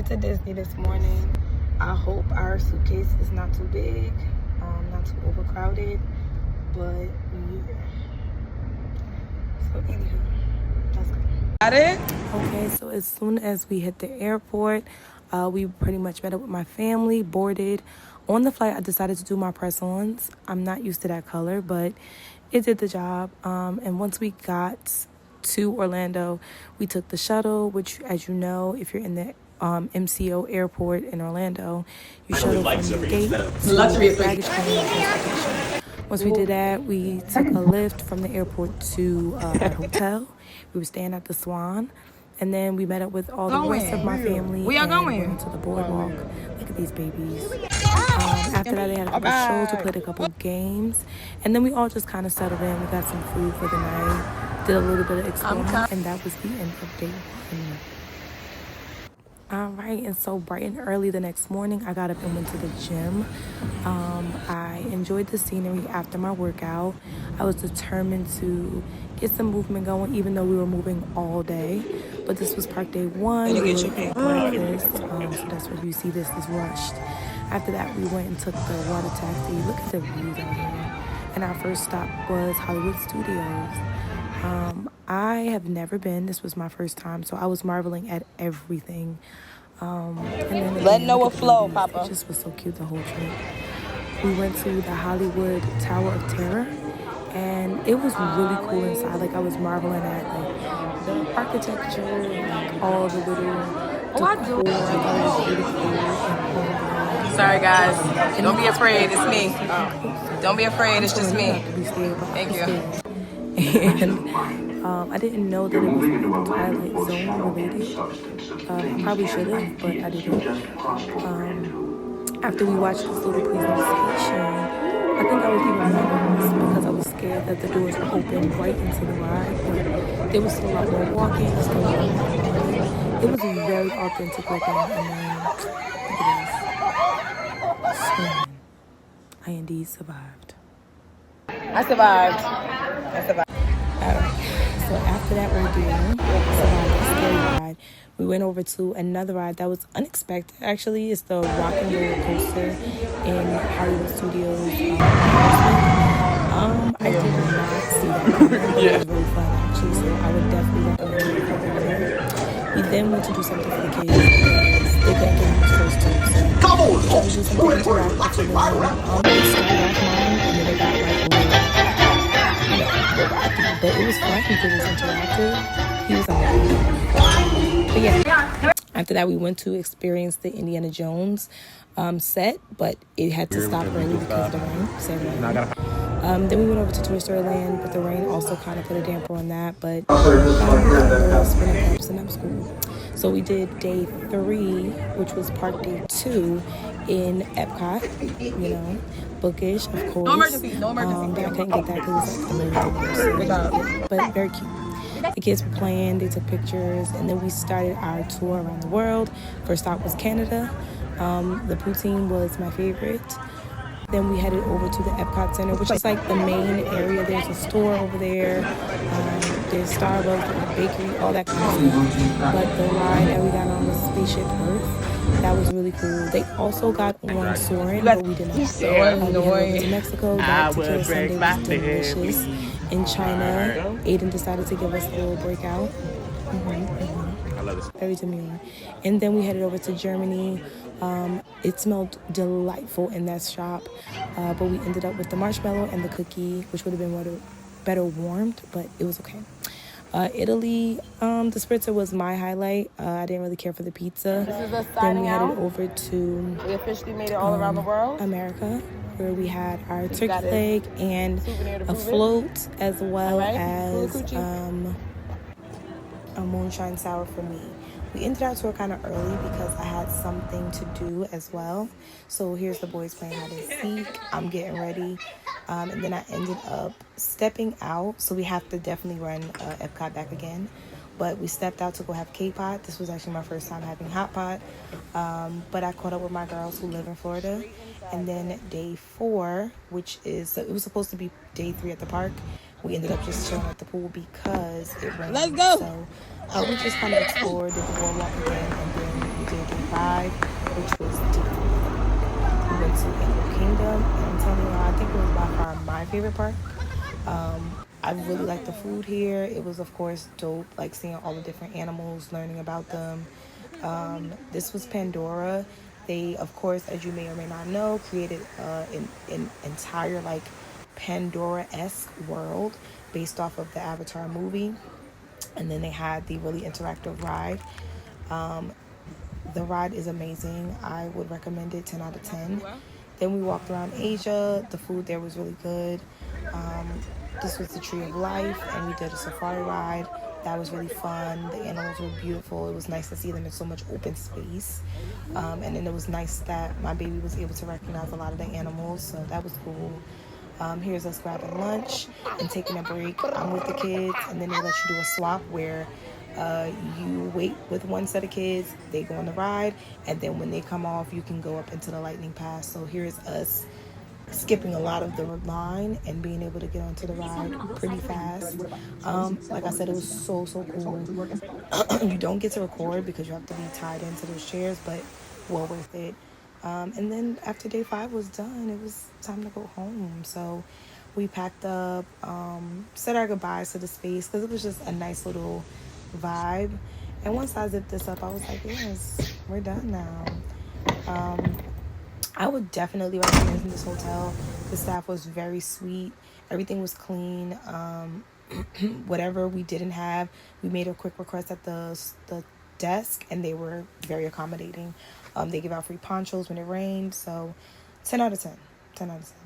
went to Disney this morning. I hope our suitcase is not too big, not too overcrowded, but yeah. So anywho, that's it. Got it? Okay, so as soon as we hit the airport, we pretty much met up with my family, boarded. On the flight, I decided to do my press-ons. I'm not used to that color, but it did the job. And once we got to Orlando, we took the shuttle, which, as you know, if you're in the MCO airport in Orlando, you shuttle from the gate to baggage claim and transportation. Once we did that, we took a lift from the airport to our hotel. We were staying at the Swan. And then we met up with all the rest of my family. We are going. Went to the boardwalk. Look at these babies. After that, they had a couple shows. We played a couple games. And then we all just kind of settled in. We got some food for the night. Did a little bit of exploring. And that was the end of day one. All right, and so bright and early the next morning, I got up and went to the gym. I enjoyed the scenery after my workout. I was determined to get some movement going, even though we were moving all day. But this was park day one. We were at breakfast, so that's why you see this is rushed. After that, we went and took the water taxi. Look at the views out here. And our first stop was Hollywood Studios. I have never been. This was my first time, so I was marveling at everything. And then let Noah flow, Papa. It just was so cute the whole trip. We went to the Hollywood Tower of Terror, and it was really cool inside. Like, I was marveling at like the architecture and like all the little decor. I thought it was really cool. Sorry guys, don't be afraid. It's me. Don't be afraid. It's just me. Thank you. And I didn't know that it was like Twilight Zone related. I probably should have, but I didn't. After we watched this little presentation, I think I was even nervous because I was scared that the doors were open right into the ride. But there was still a lot more walking. It was very authentic looking. And then, look at this. So, I indeed survived. I survived. So after that ordeal, the scary ride, we went over to another ride that was unexpected. Actually, it's the Rock and Roller Coaster in Hollywood Studios. I did not see that coming, but it was really fun actually, so I would definitely recommend it. We then went to do something for the kids because they couldn't get in the first two. So we tried to do something interactive for them. They started off mine and then they got like but it was fun because it was interactive. He was amazing. But yeah, after that we went to experience the Indiana Jones set, but it had to stop early because of the rain. Then we went over to Toy Story Land, but the rain also kind of put a damper on that. But spinning cups, and that was cool. So we did day 3, which was park day 2 in Epcot, you know, bookish, of course. No emergency. But I couldn't get that because it's like but very cute. The kids were playing, they took pictures, and then we started our tour around the world. First stop was Canada. The poutine was my favorite. Then we headed over to the Epcot Center, which is like the main area. There's a store over there. There's Starbucks, there's a bakery, all that kind of stuff. But the ride that we got on was Spaceship Earth. That was really cool. They also got on Soarin', but we did not. We headed over to Mexico. That tequila sundae was delicious. In China, Ayden decided to give us a little breakout. I love it. Very demure. And then we headed over to Germany. It smelled delightful in that shop, but we ended up with the marshmallow and the cookie, which would have been better warmed, but it was okay. Italy, the spritzer was my highlight. I didn't really care for the pizza. Then we headed over to we officially made it all around the world. America, where we had our turkey leg and a float, as well as a moonshine sour for me. We ended our tour kind of early because I had something to do as well. So here's the boys playing hide and seek. I'm getting ready. And then I ended up stepping out. So we have to definitely run Epcot back again. But we stepped out to go have K-Pot. This was actually my first time having hot pot. But I caught up with my girls who live in Florida. And then day 4, which is, it was supposed to be day 3 at the park. We ended up just chilling at the pool because it rained. Let's go! So we just kind of explored, did the boardwalk again, and then we did day 5, which was deep. We went to Animal Kingdom, and I'm telling you, I think it was by far my favorite park. I really liked the food here. It was, of course, dope, like seeing all the different animals, learning about them. This was Pandora. They, of course, as you may or may not know, created an entire like Pandora-esque world based off of the Avatar movie. And then they had the really interactive ride. The ride is amazing. I would recommend it 10 out of 10. Then we walked around Asia. The food there was really good. This was the Tree of Life, and we did a safari ride. That was really fun. The animals were beautiful. It was nice to see them in so much open space. And then it was nice that my baby was able to recognize a lot of the animals, so that was cool. Here's us grabbing lunch and taking a break. I'm with the kids, and then they let you do a swap where you wait with one set of kids, they go on the ride, and then when they come off, you can go up into the lightning pass. So here's us skipping a lot of the line and being able to get onto the ride pretty fast. Like I said, it was so cool. You don't get to record because you have to be tied into those chairs, but well worth it. And then after day 5 was done, it was time to go home. So we packed up, said our goodbyes to the space because it was just a nice little vibe. And once I zipped this up, I was like, yes, we're done now. I would definitely recommend this hotel. The staff was very sweet. Everything was clean. Whatever we didn't have, we made a quick request at the desk, and they were very accommodating. They give out free ponchos when it rained. So 10 out of 10. 10 out of 10.